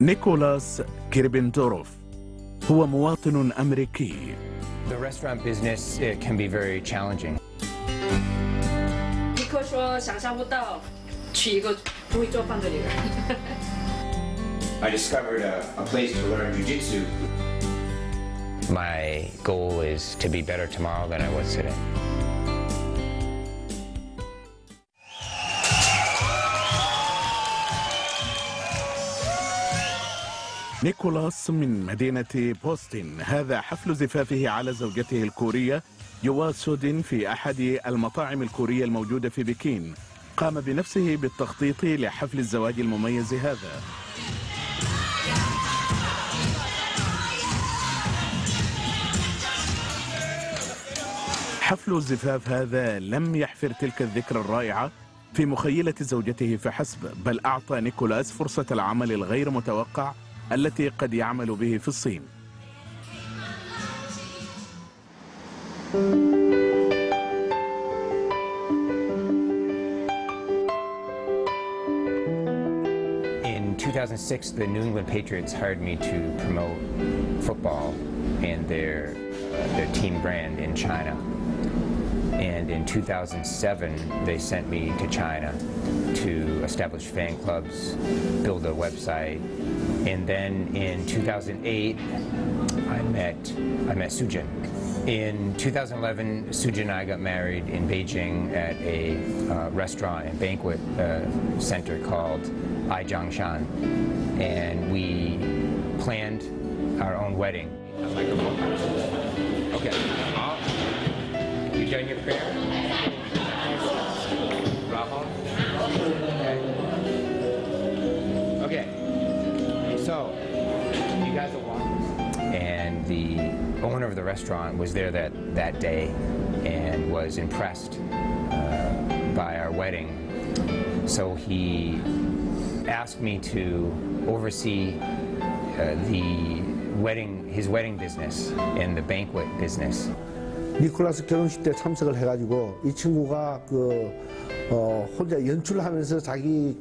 نيكولاس كيربندوروف هو مواطن أمريكي. The restaurant business can be very challenging. 尼克说想象不到娶一个不会做饭的女人。I discovered a place to learn jiu-jitsu. My goal is to be better tomorrow than I was today. نيكولاس من مدينة بوسطن. هذا حفل زفافه على زوجته الكورية يوا سودين في أحد المطاعم الكورية الموجودة في بكين. قام بنفسه بالتخطيط لحفل الزواج المميز هذا. حفل الزفاف هذا لم يحفر تلك الذكرى الرائعة في مخيلة زوجته فحسب، بل أعطى نيكولاس فرصة العمل الغير متوقع التي قد يعمل به في الصين. In 2006, the New England Patriots hired me to promote football and their team brand in China. And in 2007, they sent me to China to establish fan clubs, build a website, and then in 2008, I met Sujin. In 2011, Sujin and I got married in Beijing at a restaurant and banquet center called Aijiangshan, and we planned our own wedding. Okay. You done your prayer? Rahul? Okay. So, you guys are walking. And the owner of the restaurant was there that day and was impressed by our wedding. So he asked me to oversee his wedding business and the banquet business. 니콜라스 결혼식 때 참석을 해가지고 이 친구가 혼자 연출하면서 자기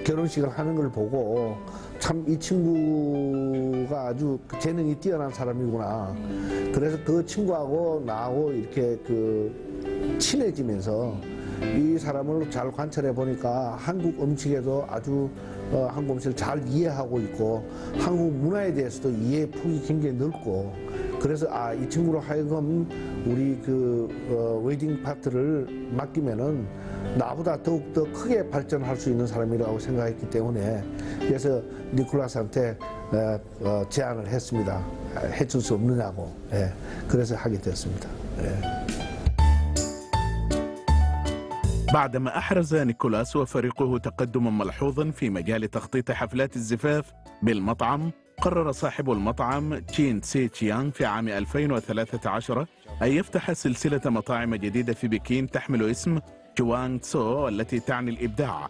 결혼식을 하는 걸 보고 참 이 친구가 아주 재능이 뛰어난 사람이구나. 그래서 그 친구하고 나하고 이렇게 친해지면서 이 사람을 잘 관찰해 보니까 한국 음식에도 아주 한국 음식을 잘 이해하고 있고 한국 문화에 대해서도 이해 폭이 굉장히 넓고 그래서 이 친구로 하여금 우리 웨딩 파트를 맡기면은 나보다 더욱더 크게 발전할 수 있는 사람이라고 생각했기 때문에 그래서 니콜라스한테 제안을 했습니다. 해줄 수 없느냐고. 예, 그래서 하게 됐습니다. 예. بعدما أحرز نيكولاس وفريقه تقدما ملحوظا في مجال تخطيط حفلات الزفاف بالمطعم، قرر صاحب المطعم تشين سي تشيانغ في عام 2013 أن يفتح سلسلة مطاعم جديدة في بكين تحمل اسم جوانغ تسو التي تعني الإبداع.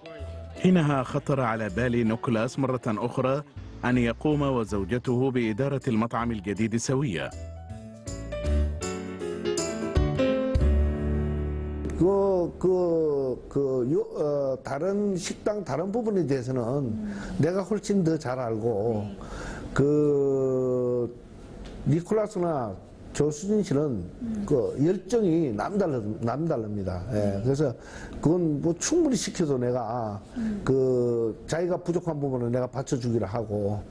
حينها خطر على بال نيكولاس مرة أخرى أن يقوم وزوجته بإدارة المطعم الجديد سويا. 다른 식당 다른 부분에 대해서는 내가 훨씬 더 잘 알고 니콜라스나 조수진 씨는 열정이 남다릅니다. 예, 그래서 그건 뭐 충분히 시켜도 내가 자기가 부족한 부분은 내가 받쳐주기로 하고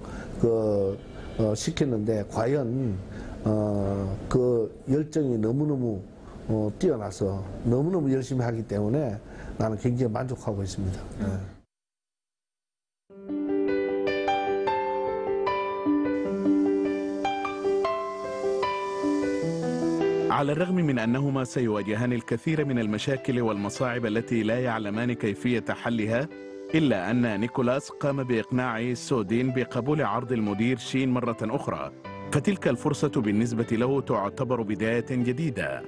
시켰는데 과연 열정이 너무너무 뛰어나서 너무너무 열심히 하기 때문에 나는 굉장히 만족하고 있습니다. 예. على الرغم من أنهما سيواجهان الكثير من المشاكل والمصاعب التي لا يعلمان كيفية حلها، إلا أن نيكولاس قام بإقناع سودين بقبول عرض المدير شين مرة أخرى، فتلك الفرصة بالنسبة له تعتبر بداية جديدة.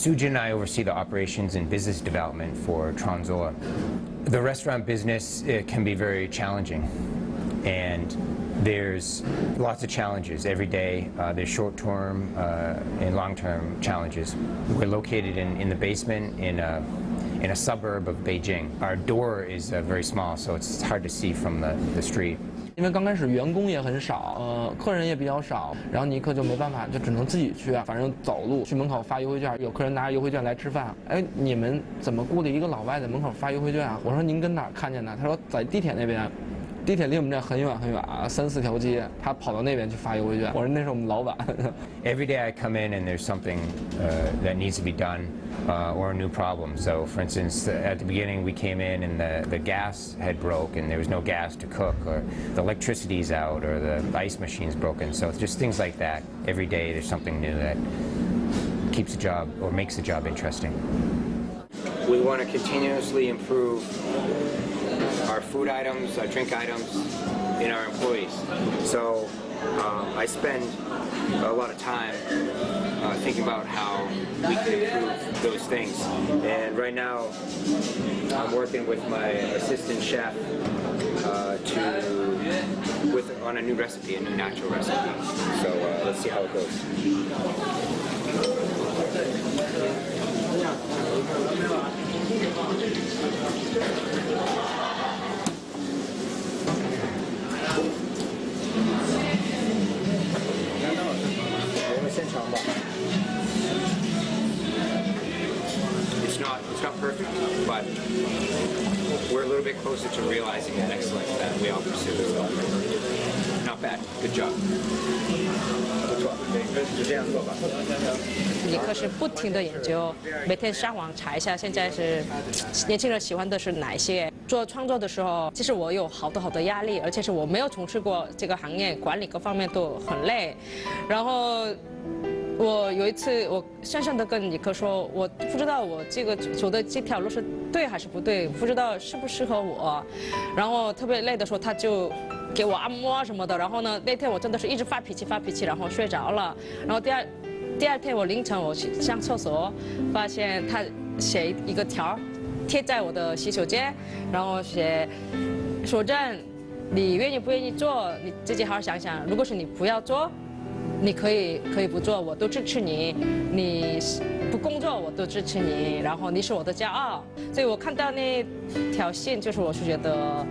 Sujin and I oversee the operations and business development for Transoa. The restaurant business can be very challenging, And there's lots of challenges every day. There's short-term and long-term challenges. We're located in the basement in a suburb of Beijing. Our door is very small, so it's hard to see from the street. 因为刚开始员工也很少，客人也比较少，然后尼克就没办法，就只能自己去，反正走路去门口发优惠券，有客人拿着优惠券来吃饭。哎，你们怎么雇了一个老外在门口发优惠券啊？我说您跟哪儿看见的？他说在地铁那边。 地铁离我们这很远很远啊，3、4条街，他跑到那边去发优惠券。我说那是我们老板。Every day I come in and there's something that needs to be done or a new problem. So, for instance, at the beginning we came in and the gas had broke and there was no gas to cook, or the electricity's out, or the ice machine's broken. So just things like that. Every day there's something new that keeps the job or makes the job interesting. We want to continuously improve our food items, our drink items, in our employees. So I spend a lot of time thinking about how we can improve those things. And right now, I'm working with my assistant chef on a new recipe, a new natural recipe. So let's see how it goes. It's not perfect, but we're a little bit closer to realizing that excellence that we all pursue. Not bad. Good job. 尼克是不停的研究，每天上网查一下，现在是年轻人喜欢的是哪一些。做创作的时候，其实我有好多压力，而且是我没有从事过这个行业，管理各方面都很累。然后我有一次，我深深的跟尼克说，我不知道我这个走的这条路是对还是不对，不知道适不适合我。然后特别累的时候，他就给我按摩什么的。然后呢，那天我真的是一直发脾气，然后睡着了。然后第二天我凌晨我去上厕所，发现他写一个条贴在我的洗手间，然后写说正，你愿意不愿意做，你自己好好想想。如果是你不要做，你可以不做，我都支持你。你不工作，我都支持你。然后你是我的骄傲。所以我看到那条线，就是我是觉得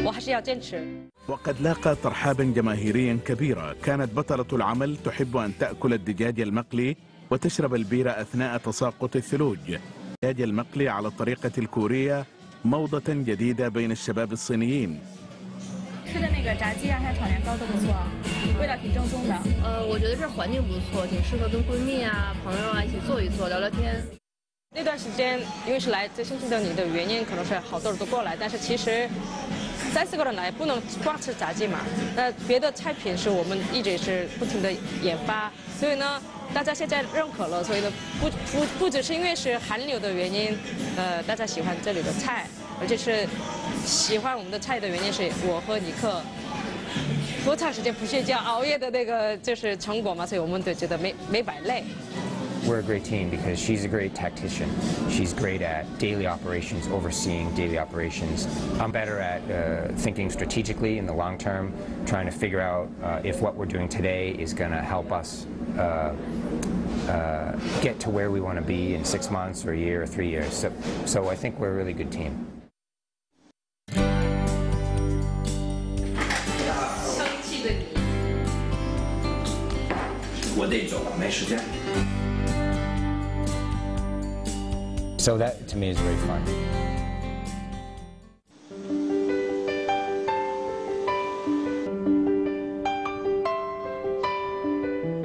我还是要坚持。 وقد لاقى ترحابا جماهيريا كبيرا. كانت بطلة العمل تحب أن تأكل الدجاج المقلي وتشرب البيرة أثناء تساقط الثلوج. الدجاج المقلي على الطريقة الكورية موضة جديدة بين الشباب الصينيين. 吃的那个炸鸡啊，还有炒年糕都不错，味道挺正宗的。我觉得这环境不错，挺适合跟闺蜜啊、朋友啊一起坐一坐，聊聊天。那段时间，因为是来自新西兰的原因，可能是好多人都过来，但是其实3、4个人来不能光吃炸鸡嘛。那别的菜品是我们一直是不停的研发，所以呢，大家现在认可了，所以呢，不只是因为是韩流的原因，大家喜欢这里的菜，而且是喜欢我们的菜的原因是我和尼克多长时间不睡觉、熬夜的那个就是成果嘛，所以我们都觉得没摆累。 We're a great team because she's a great tactician. She's great at daily operations, overseeing daily operations. I'm better at thinking strategically in the long term, trying to figure out if what we're doing today is going to help us get to where we want to be in 6 months or a year or 3 years. So I think we're a really good team. 生气的你，我得走，没时间。 So that to me is very fun.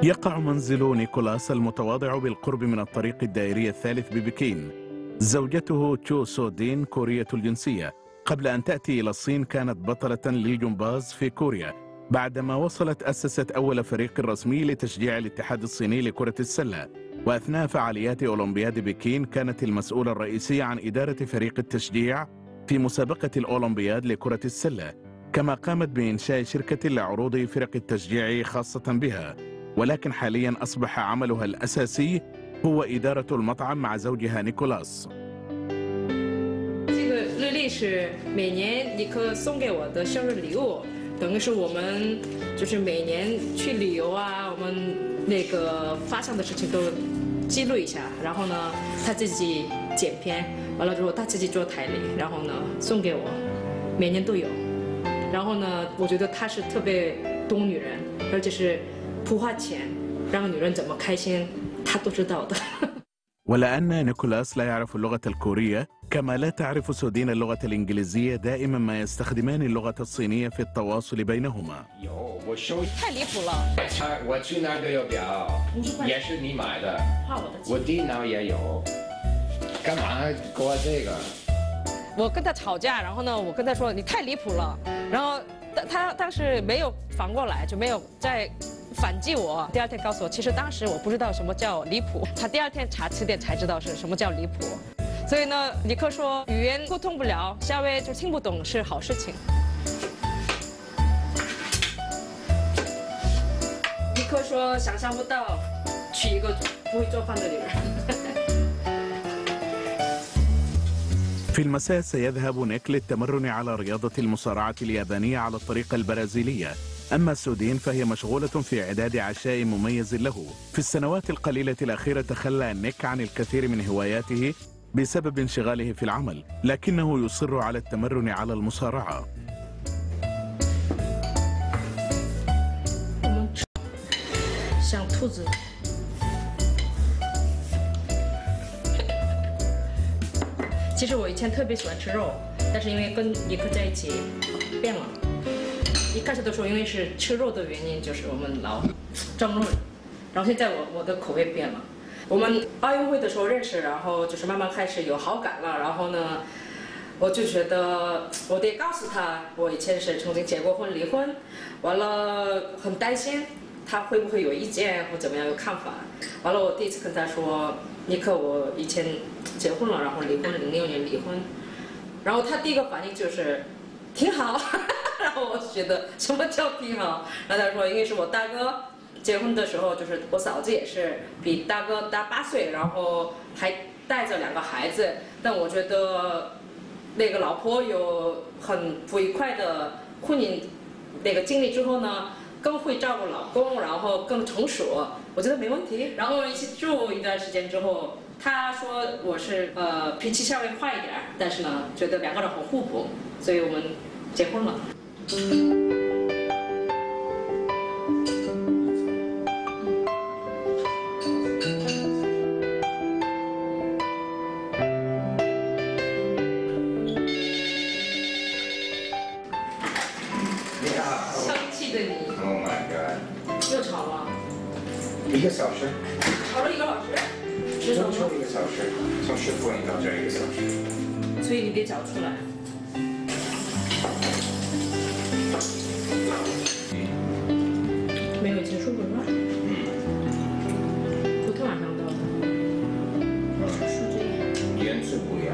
يقع منزل نيكولاس المتواضع بالقرب من الطريق الدائري الثالث ببكين. زوجته تشو سو دين كورية الجنسية. قبل أن تأتي إلى الصين كانت بطلة لجمباز في كوريا. بعدما وصلت أسست أول فريق رسمي لتشجيع الاتحاد الصيني لكرة السلة. وأثناء فعاليات أولمبياد بكين كانت المسؤولة الرئيسية عن إدارة فريق التشجيع في مسابقة الأولمبياد لكرة السلة، كما قامت بإنشاء شركة لعروض فرق التشجيع خاصة بها. ولكن حاليا أصبح عملها الأساسي هو إدارة المطعم مع زوجها نيكولاس. 这个日历是每年尼克送给我的生日礼物。等于是我们就是每年去旅游啊，我们那个发生的事情都记录一下，然后呢，他自己剪片，完了之后他自己做台历，然后呢送给我，每年都有。然后呢，我觉得他是特别懂女人，而且是不花钱让女人怎么开心，他都知道的。ولأن نيكولاس لا يعرف اللغة الكورية كما لا تعرف سودين اللغة الإنجليزية، دائما ما يستخدمان اللغة الصينية في التواصل بينهما. 太离谱了！我去那个有表，也是你买的，我电脑也有，干嘛给我这个？我跟他吵架，然后呢，我跟他说你太离谱了，然后他当时没有反过来，就没有再反击我。第二天告诉我，其实当时我不知道什么叫离谱，他第二天查词典才知道是什么叫离谱。所以呢，李克说语言沟通不了，稍微就听不懂是好事情。李克说想象不到娶一个不会做饭的女人。في المساء سيذهب نيك للتمرن على رياضة المصارعة اليابانية على الطريقة البرازيلية. أما سودين فهي مشغولة في إعداد عشاء مميز له. في السنوات القليلة الأخيرة تخلى نيك عن الكثير من هواياته بسبب انشغاله في العمل، لكنه يصر على التمرن على المصارعة. 像兔子。其实我以前特别喜欢吃肉，但是因为跟李克在一起变了。一开始的时候，因为是吃肉的原因，就是我们老争论，然后现在我的口味变了。我们奥运会的时候认识，然后就是慢慢开始有好感了，然后呢，我就觉得我得告诉他，我以前是曾经结过婚、离婚，完了很担心他会不会有意见或怎么样有看法。完了，我第一次跟他说，尼克，我以前结婚了，然后离婚，06年离婚，然后他第一个反应就是挺好，然后我就觉得什么叫挺好？然后他说，因为是我大哥结婚的时候，就是我嫂子也是比大哥大8岁，然后还带着2个孩子，但我觉得那个老婆有很不愉快的婚姻那个经历之后呢，更会照顾老公，然后更成熟，我觉得没问题。然后一起住一段时间之后，他说我是脾气稍微坏一点，但是呢，觉得2个人很互补，所以我们结婚了。生气的你 Oh my god！ 又吵了1个小时，吵了1个小时，吃什么？就1个小时，从10点到这1个小时。所以你得找出来。没有以前说过是吧？昨天晚上到的。是这样。颜色不一样。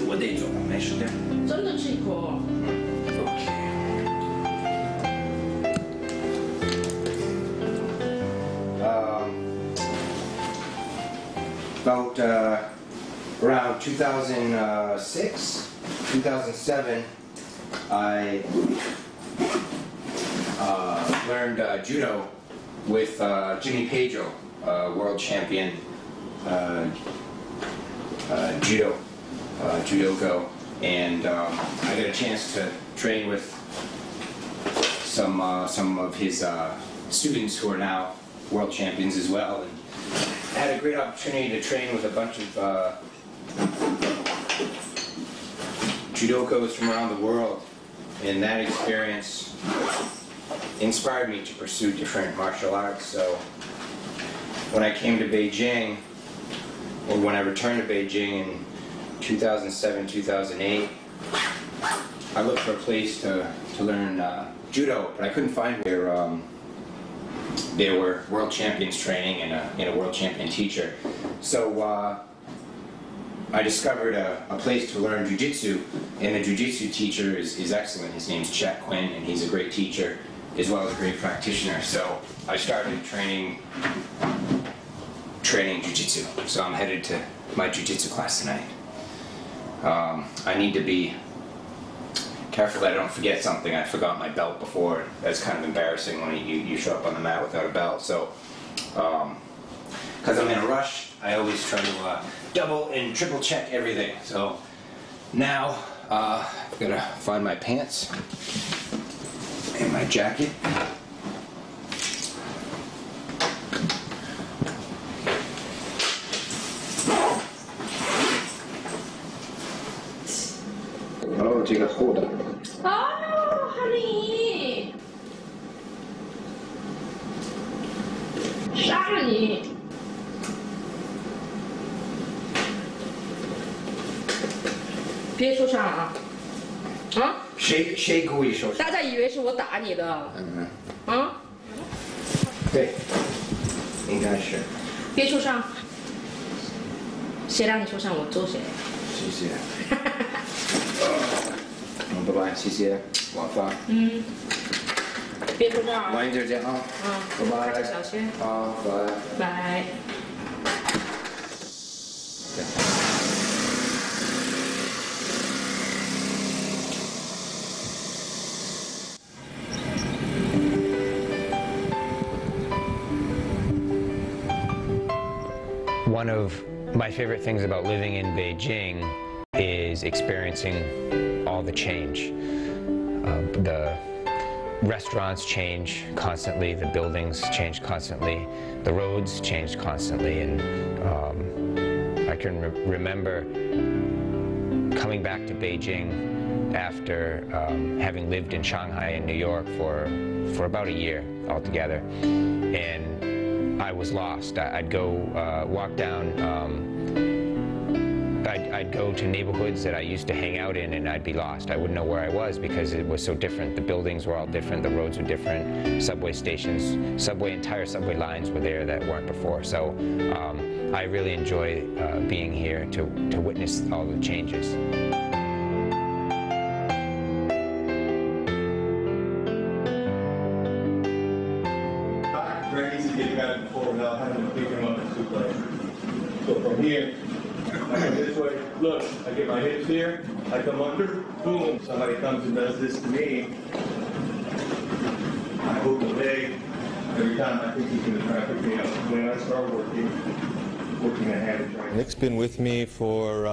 我得走，没时间。真的吃一口。About around 2006, 2007, I learned judo with Jimmy Pedro, world champion judoka, and I got a chance to train with some of his students who are now world champions as well. And I had a great opportunity to train with a bunch of judokos from around the world, and that experience inspired me to pursue different martial arts. So when I came to Beijing, or when I returned to Beijing in 2007, 2008, I looked for a place to learn judo, but I couldn't find where there were world champions training and a world champion teacher. So I discovered a place to learn jiu-jitsu, and the jiu-jitsu teacher is excellent. His name's Chet Quinn, and he's a great teacher. as well as a great practitioner. So I started training jiu-jitsu. So I'm headed to my jiu-jitsu class tonight. I need to be careful that I don't forget something. I forgot my belt before. That's kind of embarrassing when you show up on the mat without a belt. So, because I'm in a rush, I always try to double and triple check everything. So now I've got to find my pants and my jacket. Oh, 这个厚的。哦，哈尼，杀了你！别受伤啊！啊？谁故意受伤？大家以为是我打你的。啊？对，应该是。别受伤。谁让你受伤，我揍谁。谢谢。拜拜，谢谢，晚饭。别受伤啊！晚一点见啊。拜拜。开车小心。好，拜。拜。One of my favorite things about living in Beijing is experiencing all the change. The restaurants change constantly, the buildings change constantly, the roads change constantly, and I can remember coming back to Beijing after having lived in Shanghai and New York for about a year altogether, and I was lost. I'd go walk down. I'd go to neighborhoods that I used to hang out in, and I'd be lost. I wouldn't know where I was because it was so different. The buildings were all different, the roads were different, subway stations, entire subway lines were there that weren't before. So I really enjoy being here to witness all the changes. Very easy to get guys before without having to pick him up and suplex. So from here, I come this way, look, I get my hips here, I come under, boom, somebody comes and does this to me. I hook the leg, every time I think he's going to try to pick me up. When I start working a habit training. Nick's been with me for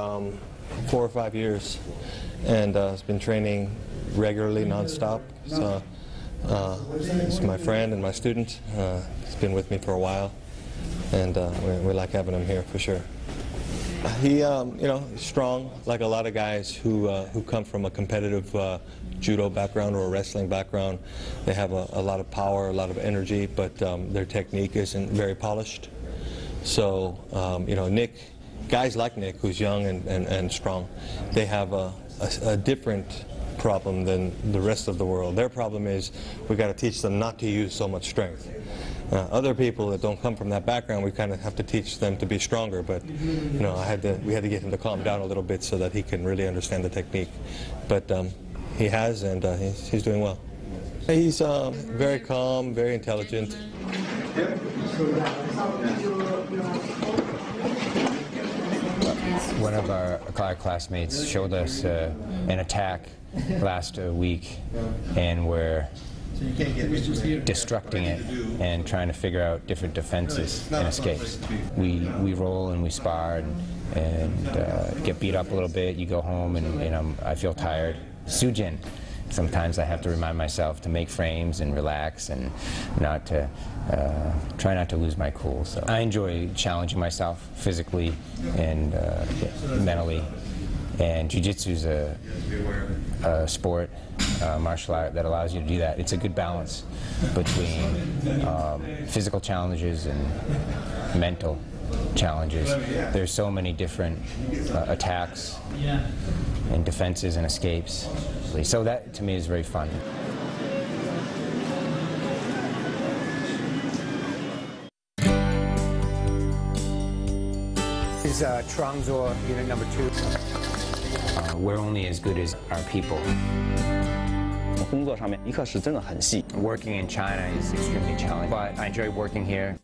4 or 5 years, and has been training regularly, non-stop. So he's my friend and my student. He's been with me for a while, and we like having him here for sure. He, he's strong, like a lot of guys who come from a competitive judo background or a wrestling background. They have a lot of power, a lot of energy, but their technique isn't very polished. So, Nick, guys like Nick, who's young and strong, they have a different problem than the rest of the world. Their problem is we got to teach them not to use so much strength. Other people that don't come from that background, we kind of have to teach them to be stronger. But we had to get him to calm down a little bit so that he can really understand the technique. But he has, and he's doing well. He's very calm, very intelligent. One of our classmates showed us an attack last week, and we're destructing it and trying to figure out different defenses and escapes. We roll and we spar and get beat up a little bit. You go home and I feel tired. Sujin. Sometimes I have to remind myself to make frames and relax and try not to lose my cool. So I enjoy challenging myself physically and mentally. And jiu-jitsu is a sport, martial art that allows you to do that. It's a good balance between physical challenges and mental challenges. There's so many different attacks and defenses and escapes. So that, to me, is very fun. This is Trangzor, unit number 2. We're only as good as our people. 工作上面，一课是真的很细。Working in China is extremely challenging, but I enjoy working here.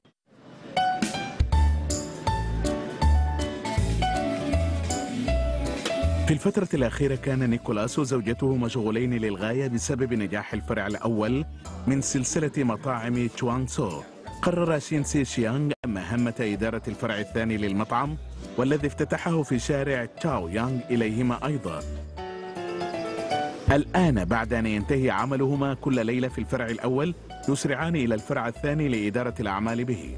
في الفترة الأخيرة كان نيكولاس وزوجته مشغولين للغاية بسبب نجاح الفرع الأول من سلسلة مطاعم تشوانغسو. قرر شين سي شيانغ مهمة إدارة الفرع الثاني للمطعم والذي افتتحه في شارع تشاو يانغ إليهما أيضا. الآن بعد أن ينتهي عملهما كل ليلة في الفرع الأول يسرعان إلى الفرع الثاني لإدارة الأعمال به.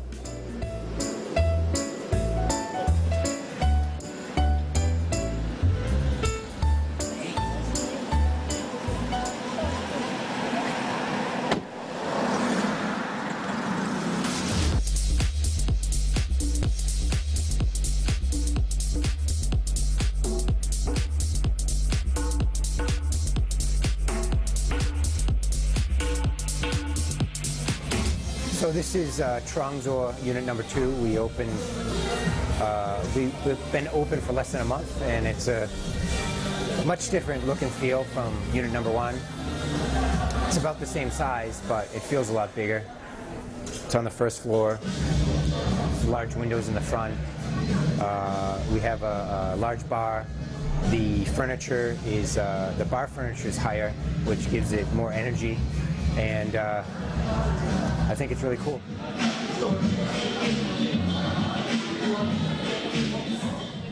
So this is Trongzor Unit Number 2. We opened. We've been open for less than a month, and it's a much different look and feel from Unit Number 1. It's about the same size, but it feels a lot bigger. It's on the first floor. There's large windows in the front. We have a large bar. The furniture is the bar furniture is higher, which gives it more energy, and I think it's really cool.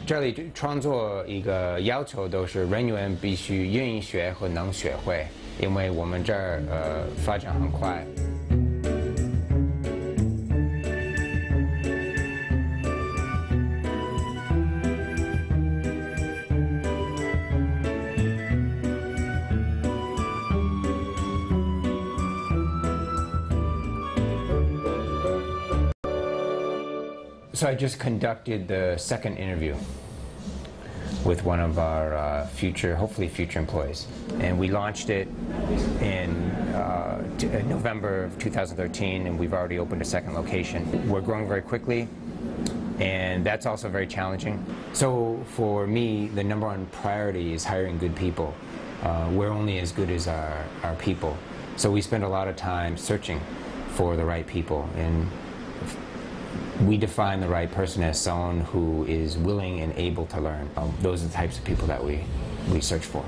这里创作一个要求都是人员必须愿意学和能学会，因为我们这儿发展很快。So I just conducted the second interview with one of our hopefully future employees. And we launched it in November of 2013, and we've already opened a second location. We're growing very quickly, and that's also very challenging. So for me, the number one priority is hiring good people. We're only as good as our people. So we spend a lot of time searching for the right people, and we define the right person as someone who is willing and able to learn. Those are the types of people that we search for.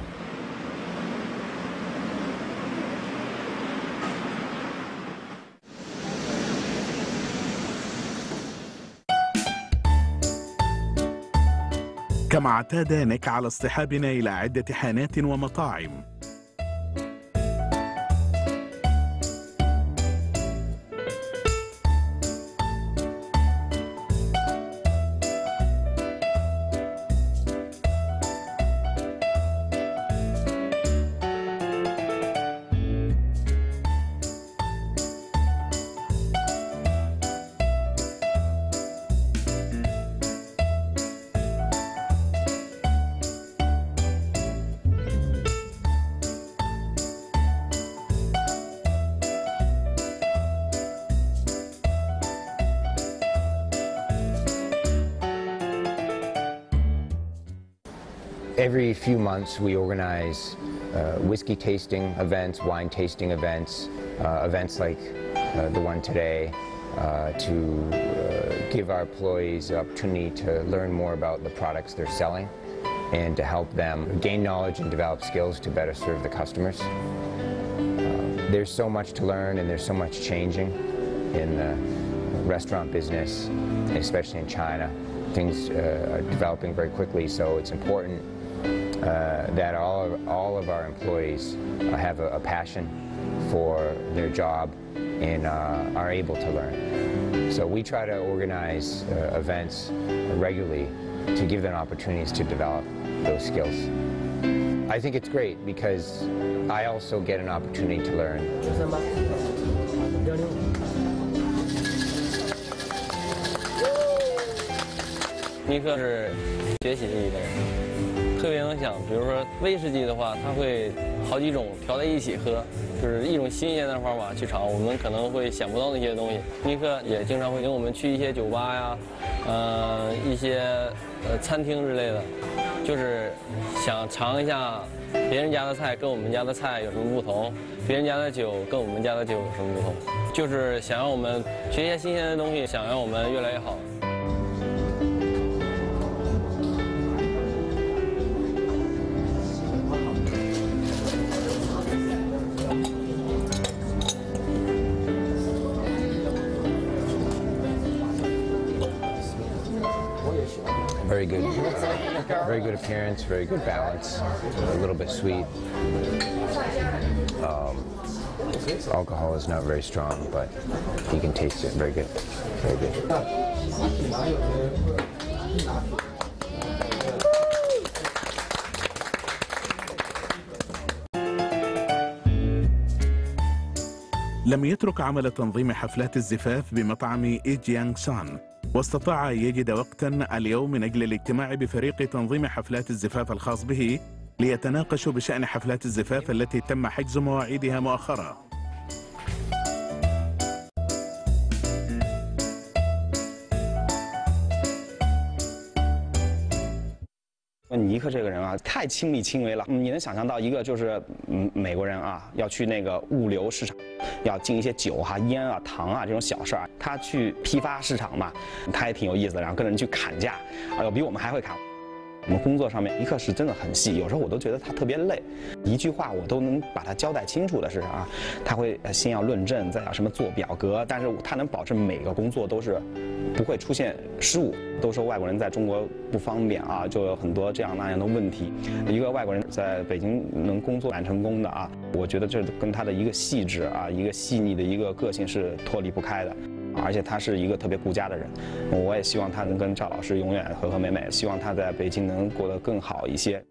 كما اعتاد نيك على اصطحابنا إلى عدة حانات ومطاعم. Every few months we organize whiskey tasting events, wine tasting events, events like the one today to give our employees an opportunity to learn more about the products they're selling and to help them gain knowledge and develop skills to better serve the customers. There's so much to learn and there's so much changing in the restaurant business, especially in China. Things are developing very quickly, so it's important that all of our employees have a passion for their job and are able to learn. So we try to organize events regularly to give them opportunities to develop those skills. I think it's great because I also get an opportunity to learn. 尼克是学习力的人，特别能想，比如说威士忌的话，他会好几种调在一起喝，就是一种新鲜的方法去尝我们可能会想不到的一些东西。尼克也经常会跟我们去一些酒吧呀，一一些餐厅之类的，就是想尝一下别人家的菜跟我们家的菜有什么不同，别人家的酒跟我们家的酒有什么不同，就是想让我们学一些新鲜的东西，想让我们越来越好。Very good appearance, very good balance, a little bit sweet. Alcohol is not very strong, but you can taste it. Very good, very good. لم يترك عمل تنظيم حفلات الزفاف بمطعم إيجيانغ سان، واستطاع أن يجد وقتا اليوم من أجل الاجتماع بفريق تنظيم حفلات الزفاف الخاص به ليتناقشوا بشأن حفلات الزفاف التي تم حجز مواعيدها مؤخرا. 尼克这个人啊，太亲力亲为了。你能想象到一个就是美国人啊，要去那个物流市场，要进一些酒啊、烟啊、糖啊这种小事儿，他去批发市场嘛，他也挺有意思的，然后跟人去砍价，比我们还会砍。 我们工作上面，尼克是真的很细，有时候我都觉得他特别累，一句话我都能把他交代清楚的是啥？他会先要论证，再要什么做表格，但是他能保证每个工作都是不会出现失误。都说外国人在中国不方便啊，就有很多这样那样的问题。一个外国人在北京能工作蛮成功的啊，我觉得这跟他的一个细致啊，一个细腻的一个个性是脱离不开的。 而且他是一个特别顾家的人，我也希望他能跟赵老师永远和和美美，希望他在北京能过得更好一些。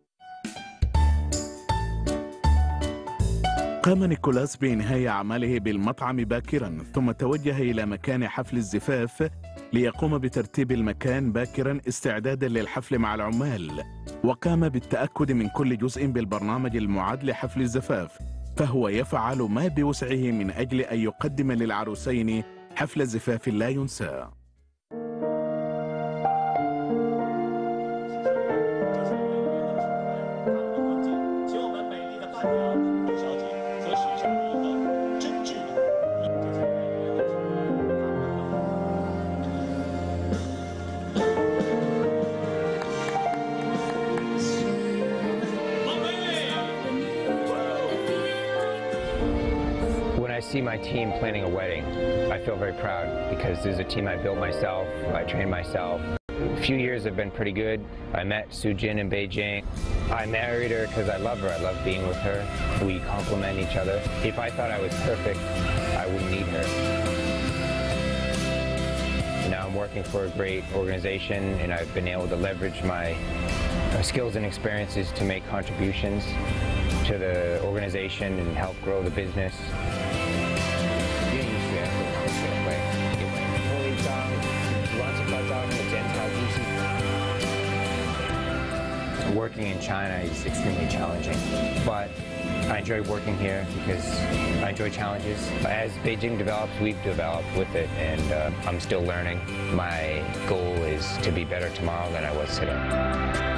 قام نيكولاس بإنهاء أعماله بالمطعم باكرا، ثم توجه إلى مكان حفل الزفاف ليقوم بترتيب المكان باكرا استعدادا للحفل مع العمال، وقام بالتأكد من كل جزء بالبرنامج المعد لحفل الزفاف، فهو يفعل ما بوسعه من أجل أن يقدم للعروسين حفل زفاف لا ينسى. When I see my team planning a wedding, I feel very proud because this is a team I built myself, I trained myself. A few years have been pretty good. I met Sujin in Beijing. I married her because I love her. I love being with her. We complement each other. If I thought I was perfect, I wouldn't need her. Now I'm working for a great organization and I've been able to leverage my skills and experiences to make contributions to the organization and help grow the business. Working in China is extremely challenging, but I enjoy working here because I enjoy challenges. As Beijing develops, we've developed with it, and I'm still learning. My goal is to be better tomorrow than I was today.